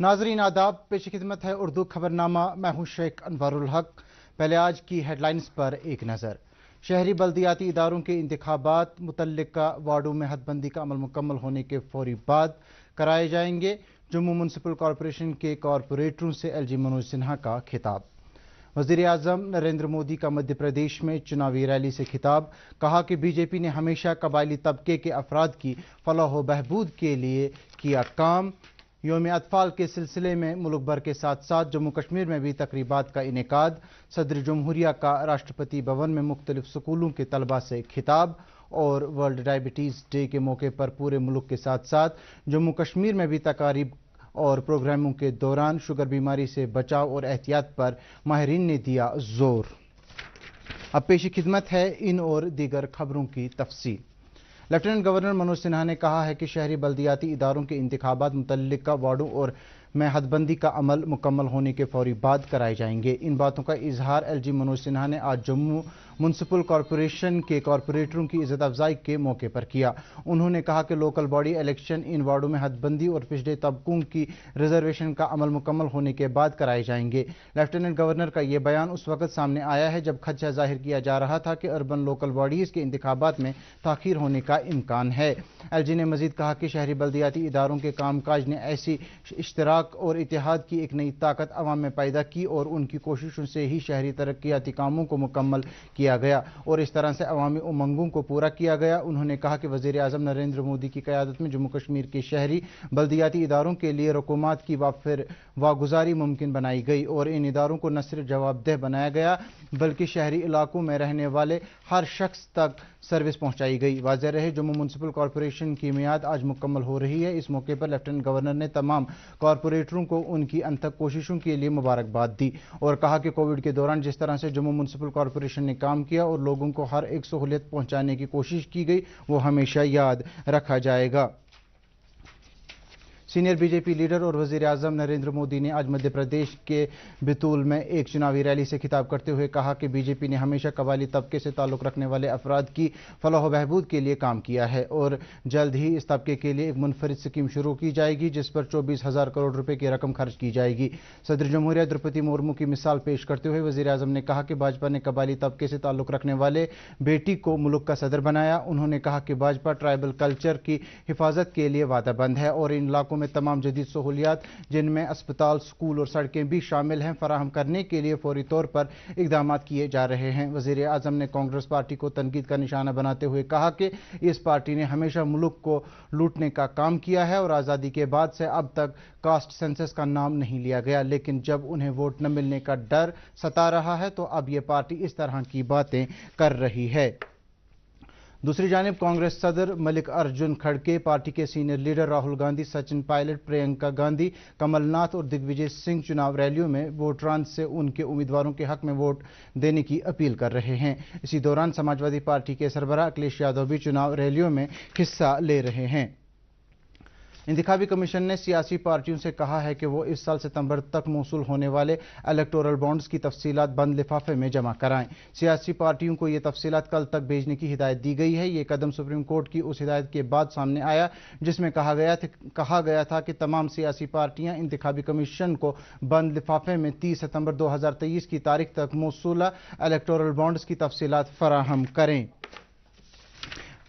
नाजरीन आदाब, पेश खिदमत है उर्दू खबरनामा। मैं हूं शेख अनवरुल हक। पहले आज की हेडलाइंस पर एक नज़र। शहरी बल्दियाती इदारों के इंतखाबात मुतल्लिका वार्डों में हदबंदी का अमल मुकम्मल होने के फौरी बाद कराए जाएंगे। जम्मू म्यूनसिपल कॉरपोरेशन के कॉरपोरेटरों से एलजी मनोज सिन्हा का खिताब। वज़ीर आज़म नरेंद्र मोदी का मध्य प्रदेश में चुनावी रैली से खिताब। कहा कि बीजेपी ने हमेशा कबायली तबके के अफराद की फलाह व बहबूद के लिए किया काम। यौम अतफाल के सिलसिले में मुल्क भर के साथ साथ जम्मू कश्मीर में भी तकरीबात का इनेकाद। सदर जमहूरिया का राष्ट्रपति भवन में मुख्तलिफ स्कूलों के तलबा से खिताब। और वर्ल्ड डायबिटीज़ डे के मौके पर पूरे मुल्क के साथ साथ जम्मू कश्मीर में भी तकारीब और प्रोग्रामों के दौरान शुगर बीमारी से बचाव और एहतियात पर माहिरीन ने दिया जोर। अब पेशी खिदमत है इन और दीगर खबरों की तफसील। लेफ्टिनेंट गवर्नर मनोज सिन्हा ने कहा है कि शहरी बल्दियाती इदारों के इंतखाबात मुतल्लिका वार्डों और में हदबंदी का अमल मुकम्मल होने के फौरी बाद कराए जाएंगे। इन बातों का इजहार एलजी मनोज सिन्हा ने आज जम्मू म्यूनसिपल कॉरपोरेशन के कॉरपोरेटरों की इज्जत अफजाई के मौके पर किया। उन्होंने कहा कि लोकल बॉडी इलेक्शन इन वार्डों में हदबंदी और पिछड़े तबकों की रिजर्वेशन का अमल मुकम्मल होने के बाद कराए जाएंगे। लेफ्टिनेंट गवर्नर का यह बयान उस वक्त सामने आया है जब खदशा जाहिर किया जा रहा था कि अर्बन लोकल बॉडीज के इंतखाबात में ताखीर होने का इम्कान है। एलजी ने मजीद कहा कि शहरी बल्दियाती इदारों के कामकाज ने ऐसी इश्तराक और इत्तेहाद की एक नई ताकत अवाम में पैदा की और उनकी कोशिशों से ही शहरी तरक्याती कामों को मुकम्मल किया गया और इस तरह से अवामी उमंगों को पूरा किया गया। उन्होंने कहा कि वज़ीर आज़म नरेंद्र मोदी की क़यादत में जम्मू कश्मीर के शहरी बल्दियाती इदारों के लिए रकूमात की वागुजारी मुमकिन बनाई गई और इन इदारों को न सिर्फ जवाबदेह बनाया गया बल्कि शहरी इलाकों में रहने वाले हर शख्स तक सर्विस पहुंचाई गई। वाज़ेह रहे जम्मू म्यूनसिपल कॉरपोरेशन की मियाद आज मुकम्मल हो रही है। इस मौके पर लेफ्टिनेंट गवर्नर ने तमाम कॉरपोरेटरों को उनकी अनथक कोशिशों के लिए मुबारकबाद दी और कहा कि कोविड के दौरान जिस तरह से जम्मू म्यूनसिपल कॉरपोरेशन ने काम किया और लोगों को हर एक सहूलियत पहुंचाने की कोशिश की गई वो हमेशा याद रखा जाएगा। सीनियर बीजेपी लीडर और वज़ीर आज़म नरेंद्र मोदी ने आज मध्य प्रदेश के बितूल में एक चुनावी रैली से खिताब करते हुए कहा कि बीजेपी ने हमेशा कबायली तबके से ताल्लुक़ रखने वाले अफराद की फलाह बहबूद के लिए काम किया है और जल्द ही इस तबके के लिए एक मुनफरिद स्कीम शुरू की जाएगी जिस पर 24,000 करोड़ रुपए की रकम खर्च की जाएगी। सदर जमहूरिया द्रौपदी मुर्मू की मिसाल पेश करते हुए वज़ीर आज़म ने कहा कि भाजपा ने कबायली तबके से ताल्लुक़ रखने वाले बेटी को मुल्क का सदर बनाया। उन्होंने कहा कि भाजपा ट्राइबल कल्चर की हिफाजत के लिए वादाबंद है और इन इलाकों में तमाम जदीद सहूलियात जिनमें अस्पताल, स्कूल और सड़कें भी शामिल हैं फराहम करने के लिए फौरी तौर पर इकदाम किए जा रहे हैं। वज़ीर आज़म ने कांग्रेस पार्टी को तनकीद का निशाना बनाते हुए कहा कि इस पार्टी ने हमेशा मुल्क को लूटने का काम किया है और आज़ादी के बाद से अब तक कास्ट सेंसस का नाम नहीं लिया गया, लेकिन जब उन्हें वोट न मिलने का डर सता रहा है तो अब यह पार्टी इस तरह की बातें कर रही है। दूसरी जानिब कांग्रेस सदर मलिक अर्जुन खड़गे, पार्टी के सीनियर लीडर राहुल गांधी, सचिन पायलट, प्रियंका गांधी, कमलनाथ और दिग्विजय सिंह चुनाव रैलियों में वोटरान से उनके उम्मीदवारों के हक में वोट देने की अपील कर रहे हैं। इसी दौरान समाजवादी पार्टी के सरबराह अखिलेश यादव भी चुनाव रैलियों में हिस्सा ले रहे हैं। इंतखाबी कमीशन ने सियासी पार्टियों से कहा है कि वो इस साल सितंबर तक मौसूल होने वाले इलेक्टोरल बॉन्ड्स की तफसीलात बंद लिफाफे में जमा कराएं। सियासी पार्टियों को ये तफसीलात कल तक भेजने की हिदायत दी गई है। ये कदम सुप्रीम कोर्ट की उस हिदायत के बाद सामने आया जिसमें कहा गया था कि तमाम सियासी पार्टियां इंतखाबी कमीशन को बंद लिफाफे में 30 सितंबर 2023 की तारीख तक मौसूला इलेक्टोरल बॉन्ड्स की तफसीलात फराहम करें।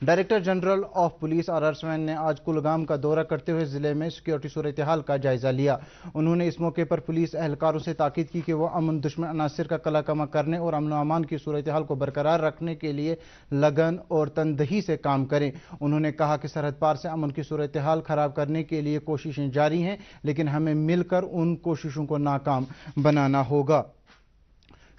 Director general of police R Swain ने आज कुलगाम का दौरा करते हुए जिले में सिक्योरिटी सूरत हाल का जायजा लिया। उन्होंने इस मौके पर पुलिस एहलकारों से ताकीद की कि वो अमन दुश्मन अनासर का कलाकमा करने और अमन अमान की सूरत हाल को बरकरार रखने के लिए लगन और तनदही से काम करें। उन्होंने कहा कि सरहद पार से अमन की सूरत हाल खराब करने के लिए कोशिशें जारी हैं, लेकिन हमें मिलकर उन कोशिशों को नाकाम बनाना होगा।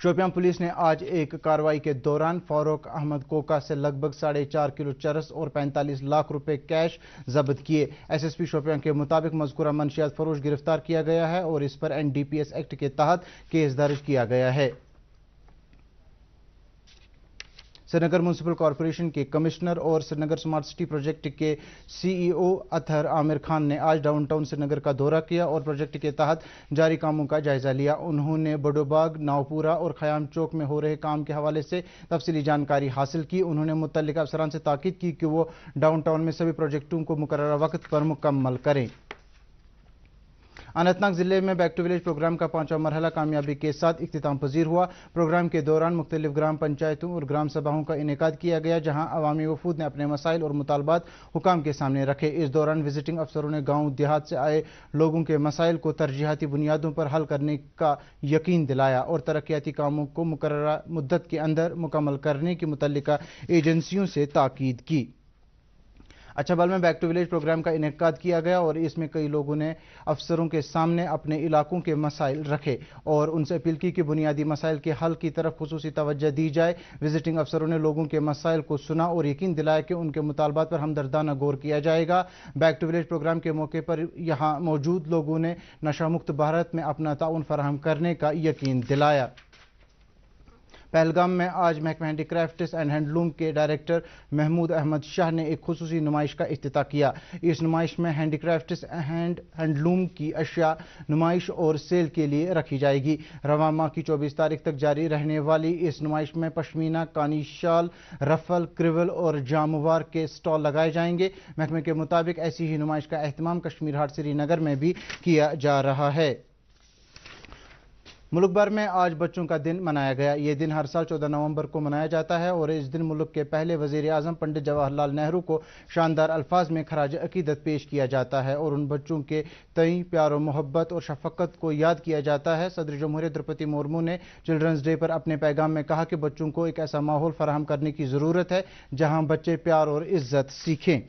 शोपियां पुलिस ने आज एक कार्रवाई के दौरान फारूक अहमद कोका से लगभग 4.5 किलो चरस और 45 लाख रुपए कैश जब्त किए। एसएसपी शोपियां के मुताबिक मज़कूरा मंशियात फरोश गिरफ्तार किया गया है और इस पर एनडीपीएस एक्ट के तहत केस दर्ज किया गया है। श्रीनगर म्यूनसिपल कॉरपोरेशन के कमिश्नर और श्रीनगर स्मार्ट सिटी प्रोजेक्ट के सीईओ अतहर आमिर खान ने आज डाउनटाउन श्रीनगर का दौरा किया और प्रोजेक्ट के तहत जारी कामों का जायजा लिया। उन्होंने बडोबाग, नावपुरा और खयाम चौक में हो रहे काम के हवाले से तफसीली जानकारी हासिल की। उन्होंने मुतल्लिका अफसरान से ताकीद की कि वो डाउनटाउन में सभी प्रोजेक्टों को मुकर्ररा वक्त पर मुकम्मल करें। अनंतनाग जिले में बैक टू विलेज प्रोग्राम का 5वां मरहला कामयाबी के साथ इख्तिताम पजीर हुआ। प्रोग्राम के दौरान मुख्तलिफ ग्राम पंचायतों और ग्राम सभाओं का इनेकाद किया गया, जहां अवामी वफूद ने अपने मसाइल और मुतालबात हुकाम के सामने रखे। इस दौरान विजिटिंग अफसरों ने गाँव देहात से आए लोगों के मसाइल को तरजीहाती बुनियादों पर हल करने का यकीन दिलाया और तरक्याती कामों को मुकर्ररा मुद्दत के अंदर मुकम्मल करने की मुतल्लिका एजेंसियों से ताकीद की। अच्छाबल में बैक टू विलेज प्रोग्राम का इनेकाद किया गया और इसमें कई लोगों ने अफसरों के सामने अपने इलाकों के मसाइल रखे और उनसे अपील की कि बुनियादी मसाइल के हल की तरफ खुसूसी तवज्जो दी जाए। विजिटिंग अफसरों ने लोगों के मसाइल को सुना और यकीन दिलाया कि उनके मुतालबात पर हमदर्दाना गौर किया जाएगा। बैक टू विलेज प्रोग्राम के मौके पर यहाँ मौजूद लोगों ने नशा मुक्त भारत में अपना ताउन फराहम करने का यकीन दिलाया। पहलगाम में आज महकमा हैंडीक्राफ्ट्स एंड हैंडलूम के डायरेक्टर महमूद अहमद शाह ने एक खुसूसी नुमाइश का इफ्तिताह किया। इस नुमाइश में हैंडीक्राफ्ट्स एंड हैंडलूम की अशिया नुमाइश और सेल के लिए रखी जाएगी। रवां माह की 24 तारीख तक जारी रहने वाली इस नुमाइश में पश्मीना, कानी शाल, रफल, क्रिवल और जामवार के स्टॉल लगाए जाएंगे। महकमे के मुताबिक ऐसी ही नुमाइश का एहतमाम कश्मीर हाट श्रीनगर में भी किया जा रहा है। मुल्क भर में आज बच्चों का दिन मनाया गया। ये दिन हर साल 14 नवंबर को मनाया जाता है और इस दिन मुल्क के पहले वजीर आजम पंडित जवाहरलाल नेहरू को शानदार अल्फाज में खराज अकीदत पेश किया जाता है और उन बच्चों के तई प्यार और मोहब्बत और शफकत को याद किया जाता है। सदर जमहूरियत द्रौपदी मुर्मू ने चिल्ड्रंस डे पर अपने पैगाम में कहा कि बच्चों को एक ऐसा माहौल फराहम करने की ज़रूरत है जहाँ बच्चे प्यार और इज्जत सीखें।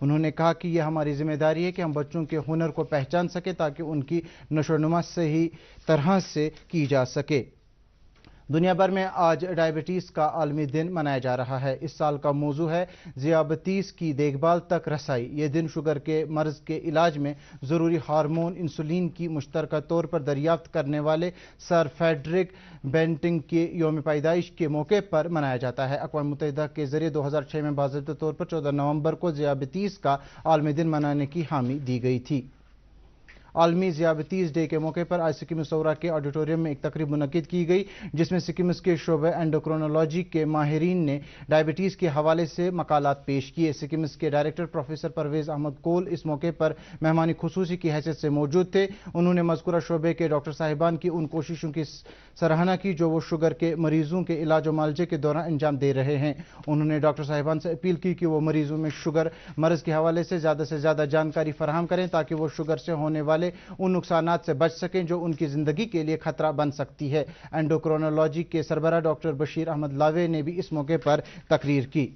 उन्होंने कहा कि यह हमारी जिम्मेदारी है कि हम बच्चों के हुनर को पहचान सकें ताकि उनकी नशोनुमा सही तरह से की जा सके। दुनिया भर में आज डायबिटीज़ का आलमी दिन मनाया जा रहा है। इस साल का मौजू है ज़ियाबतीस की देखभाल तक रसाई। ये दिन शुगर के मर्ज के इलाज में ज़रूरी हार्मोन इंसुलिन की मुश्तरका तौर पर दरियाफ्त करने वाले सर फ्रेडरिक बेंटिंग के यौम पैदाइश के मौके पर मनाया जाता है। अक़वाम मुत्तहिदा के ज़रिए 2006 में बाज़ाब्ता तौर पर 14 नवंबर को ज़ियाबतीस का आलमी दिन मनाने की हामी दी गई थी। आलमी ज़ियाबतीस डे के मौके पर आज सिक्किम सौरा के ऑडिटोरियम में एक तकरीब मुनक्किद की गई, जिसमें सिक्किम के शोबे एंडोक्रोनोलॉजी के माहिरीन ने डायबिटीज़ के हवाले से मकालात पेश किए। सिक्किम के डायरेक्टर प्रोफेसर परवेज़ अहमद कोल इस मौके पर मेहमानी खुसूसी की हैसियत से मौजूद थे। उन्होंने मज़कूरा शोबे के डॉक्टर साहिबान की उन कोशिशों की सराहना की जो वो शुगर के मरीजों के इलाज और मालजे के दौरान अंजाम दे रहे हैं। उन्होंने डॉक्टर साहिबान से अपील की कि वो मरीजों में शुगर मर्ज के हवाले से ज़्यादा जानकारी फराहम करें ताकि वो शुगर से होने वाले उन नुकसानात से बच सकें जो उनकी जिंदगी के लिए खतरा बन सकती है। एंडोक्रोनोलॉजी के सरबराह डॉक्टर बशीर अहमद लावे ने भी इस मौके पर तकरीर की।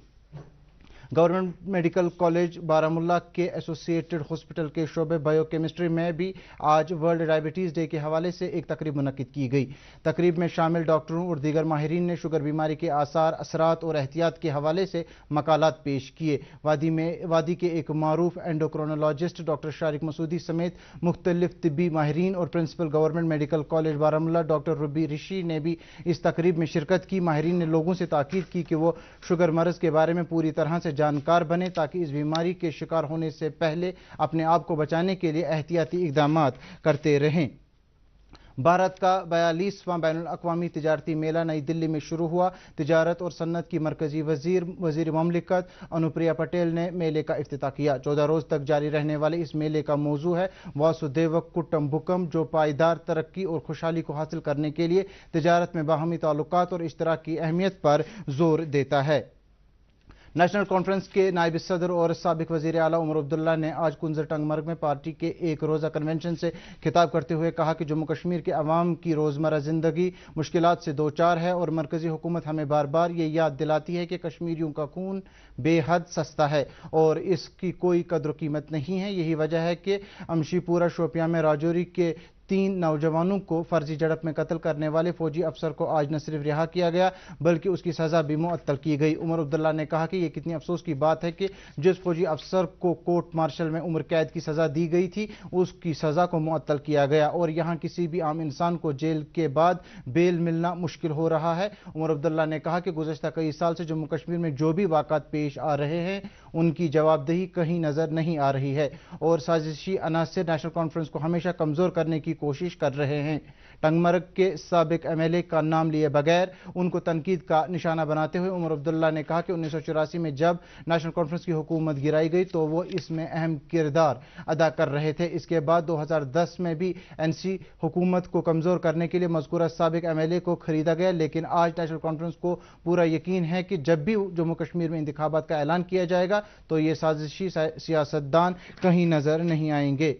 गवर्नमेंट मेडिकल कॉलेज बारामुल्ला के एसोसिएटेड हॉस्पिटल के शोबे बायोकेमिस्ट्री में भी आज वर्ल्ड डायबिटीज़ डे के हवाले से एक तकरीब मुनक्किद की गई। तकरीब में शामिल डॉक्टरों और दीगर माहिरीन ने शुगर बीमारी के आसार, असरात और एहतियात के हवाले से मकालात पेश किए। वादी के एक मारूफ एंडोक्रोनोलॉजिस्ट डॉक्टर शारिक मसूदी समेत मुख्तलिफ तिब्बी माहिरीन और principal government medical college Baramulla doctor Ruby Rishi ने भी इस तकरीब में शिरकत की। माहिरीन ने लोगों से ताकीद की कि वो शुगर मर्ज के बारे में पूरी तरह से जानकार बने ताकि इस बीमारी के शिकार होने से पहले अपने आप को बचाने के लिए एहतियाती इक़दामात करते रहें। भारत का 42वां बैनुल अक़वामी तिजारती मेला नई दिल्ली में शुरू हुआ। तिजारत और सन्नत की मरकजी वजीर ममलिकत अनुप्रिया पटेल ने मेले का इफ्तिताह किया। 14 रोज तक जारी रहने वाले इस मेले का मौजू है वासुदेव कुटुंबकम, जो पायदार तरक्की और खुशहाली को हासिल करने के लिए तिजारत में बाहमी ताल्लुकात और इश्तराक की अहमियत पर जोर देता है। नेशनल कॉन्फ्रेंस के नायब सदर और साबिक वजीर आला उमर अब्दुल्ला ने आज कुंजर टंगमर्ग में पार्टी के एक रोज़ा कन्वेंशन से खिताब करते हुए कहा कि जम्मू कश्मीर के अवाम की रोज़मर्रा ज़िंदगी मुश्किलात से दो चार है और मरकज़ी हुकूमत हमें बार बार ये याद दिलाती है कि कश्मीरियों का खून बेहद सस्ता है और इसकी कोई कद्र कीमत नहीं है। यही वजह है कि अमशीपुरा शोपियां में राजौरी के 3 नौजवानों को फर्जी झड़प में कत्ल करने वाले फौजी अफसर को आज न सिर्फ रिहा किया गया बल्कि उसकी सजा भी मुअत्तल की गई। उमर अब्दुल्ला ने कहा कि यह कितनी अफसोस की बात है कि जिस फौजी अफसर को कोर्ट मार्शल में उम्र कैद की सजा दी गई थी उसकी सजा को मुअत्तल किया गया और यहाँ किसी भी आम इंसान को जेल के बाद बेल मिलना मुश्किल हो रहा है। उमर अब्दुल्ला ने कहा कि गुज़श्ता कई साल से जम्मू कश्मीर में जो भी वाक़ात पेश आ रहे हैं ان کی جوابدہی کہیں نظر نہیں آ رہی ہے اور سازشی عناصر نیشنل کانفرنس کو ہمیشہ کمزور کرنے کی کوشش کر رہے ہیں۔ ٹنگمرگ کے سابق ایم ایل اے کا نام لیے بغیر ان کو تنقید کا نشانہ بناتے ہوئے عمر عبداللہ نے کہا کہ 1984 میں جب نیشنل کانفرنس کی حکومت گرائی گئی تو وہ اس میں اہم کردار ادا کر رہے تھے۔ اس کے بعد 2010 میں بھی این سی حکومت کو کمزور کرنے کے لیے مذکورہ سابق ایم ایل اے کو خریدا گیا، لیکن آج نیشنل کانفرنس کو پورا یقین ہے کہ جب بھی جموں کشمیر میں انتخابات کا اعلان کیا جائے گا تو یہ سازشی سیاستدان کہیں نظر نہیں آئیں گے۔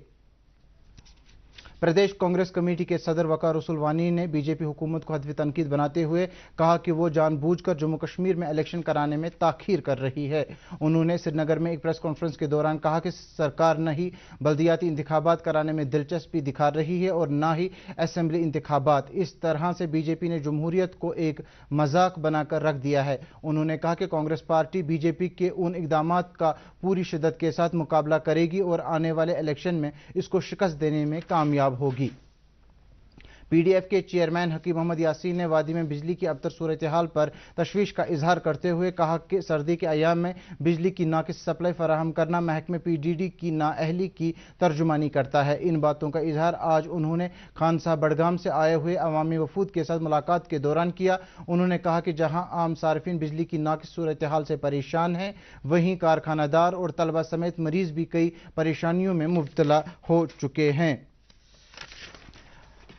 پردیش کانگریس کمیٹی کے صدر وقار رسول وانی نے بی جے پی حکومت کو ہدف تنقید بناتے ہوئے کہا کہ وہ جان بوجھ کر جموں کشمیر میں الیکشن کرانے میں تاخیر کر رہی ہے۔ انہوں نے سری نگر میں ایک پریس کانفرنس کے دوران کہا کہ سرکار نہ ہی بلدیاتی انتخابات کرانے میں دلچسپی دکھا رہی ہے اور نہ ہی اسمبلی انتخابات۔ اس طرح سے بی جے پی نے جمہوریت کو ایک مذاق بنا کر رکھ دیا ہے۔ انہوں نے کہا کہ کانگریس پارٹی بی جے پی کے ان اقدامات کا پوری شدت کے ساتھ مقابلہ کرے گی اور آنے والے الیکشن میں اس کو شکست دینے میں کامیاب ہوگی۔ پی ڈی ایف کے چیئرمین حکیم محمد یاسین نے وادی میں بجلی کی ابتر صورتحال پر تشویش کا اظہار کرتے ہوئے کہا کہ سردی کے ایام میں بجلی کی ناقص سپلائی فراہم کرنا محکمہ پی ڈی ڈی کی نااہلی کی ترجمانی کرتا ہے۔ ان باتوں کا اظہار آج انہوں نے خانسا بڈگام سے آئے ہوئے عوامی وفود کے ساتھ ملاقات کے دوران کیا۔ انہوں نے کہا کہ جہاں عام صارفین بجلی کی ناقص صورتحال سے پریشان ہیں، وہیں کارخانہ دار اور طلبہ سمیت مریض بھی کئی پریشانیوں میں مبتلا ہو چکے ہیں۔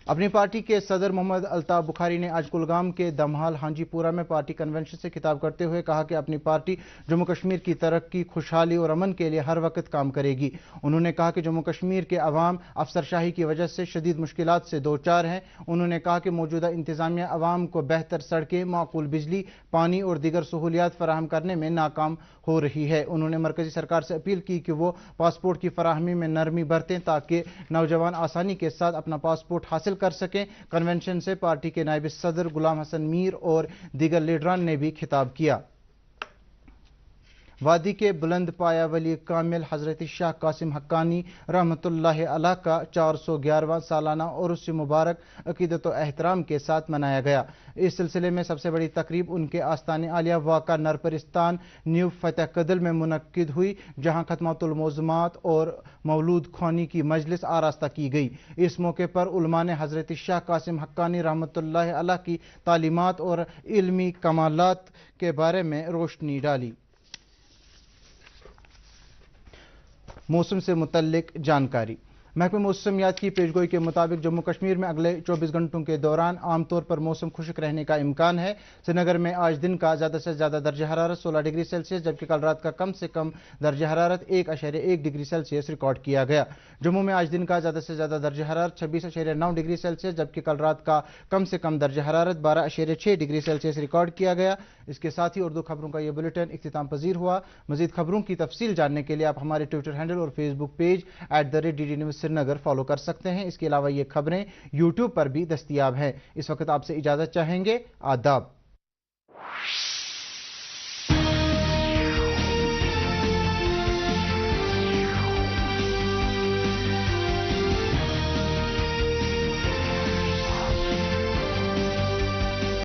اپنی پارٹی کے صدر محمد الطاف بخاری نے آج کلگام کے دمہال ہانجی پورہ میں پارٹی کنونشن سے خطاب کرتے ہوئے کہا کہ اپنی پارٹی جموں کشمیر کی ترقی، خوشحالی اور امن کے لیے ہر وقت کام کرے گی۔ انہوں نے کہا کہ جموں کشمیر کے عوام افسرشاہی کی وجہ سے شدید مشکلات سے دوچار ہیں۔ انہوں نے کہا کہ موجودہ انتظامیہ عوام کو بہتر سڑکیں، معقول بجلی، پانی اور دیگر سہولیات فراہم کرنے میں ناکام ہو رہی ہے۔ انہوں نے مرکزی سرکار سے اپیل کی کہ وہ پاسپورٹ کی فراہمی میں نرمی برتیں تاکہ نوجوان آسانی کے ساتھ اپنا پاسپورٹ حاصل کر سکیں۔ کنونشن سے پارٹی کے نائب صدر غلام حسن میر اور دیگر لیڈران نے بھی خطاب کیا۔ وادی کے بلند پایہ ولی کامل حضرت شاہ قاسم حقانی رحمۃ اللہ علیہ کا 411واں سالانہ عرس مبارک عقیدت و احترام کے ساتھ منایا گیا۔ اس سلسلے میں سب سے بڑی تقریب ان کے آستان عالیہ واقع نرپرستان نیو فتح قدل میں منعقد ہوئی، جہاں ختمات المعظمات اور مولود خوانی کی مجلس آراستہ کی گئی۔ اس موقع پر علماء نے حضرت شاہ قاسم حقانی رحمۃ اللہ علیہ کی تعلیمات اور علمی کمالات کے بارے میں روشنی ڈالی۔ موسم سے متعلق جانکاری۔ محکمہ موسمیات کی پیشگوئی کے مطابق جموں کشمیر میں اگلے 24 گھنٹوں کے دوران عام طور پر موسم خشک رہنے کا امکان ہے۔ سری نگر میں آج دن کا زیادہ سے زیادہ درجہ حرارت 16 ڈگری سیلسیس جبکہ کل رات کا کم سے کم درجہ حرارت 1.1 ڈگری سیلسیس ریکارڈ کیا گیا۔ جموں میں آج دن کا زیادہ سے زیادہ درجہ حرارت 26.9 ڈگری سیلسیس جبکہ کل رات کا کم سے کم درجہ حرارت 12.6 ڈگری سیلسیس ریکارڈ کیا گیا۔ اس کے ساتھ ہی اردو خبروں کا یہ بلیٹن اختتام پذیر ہوا۔ مزید خبروں کی تفصیل جاننے کے لیے آپ ہمارے ٹویٹر ہینڈل اور فیس بک پیج @DD News سری نگر فالو کر سکتے ہیں۔ اس کے علاوہ یہ خبریں یوٹیوب پر بھی دستیاب ہیں۔ اس وقت آپ سے اجازت چاہیں گے۔ آداب۔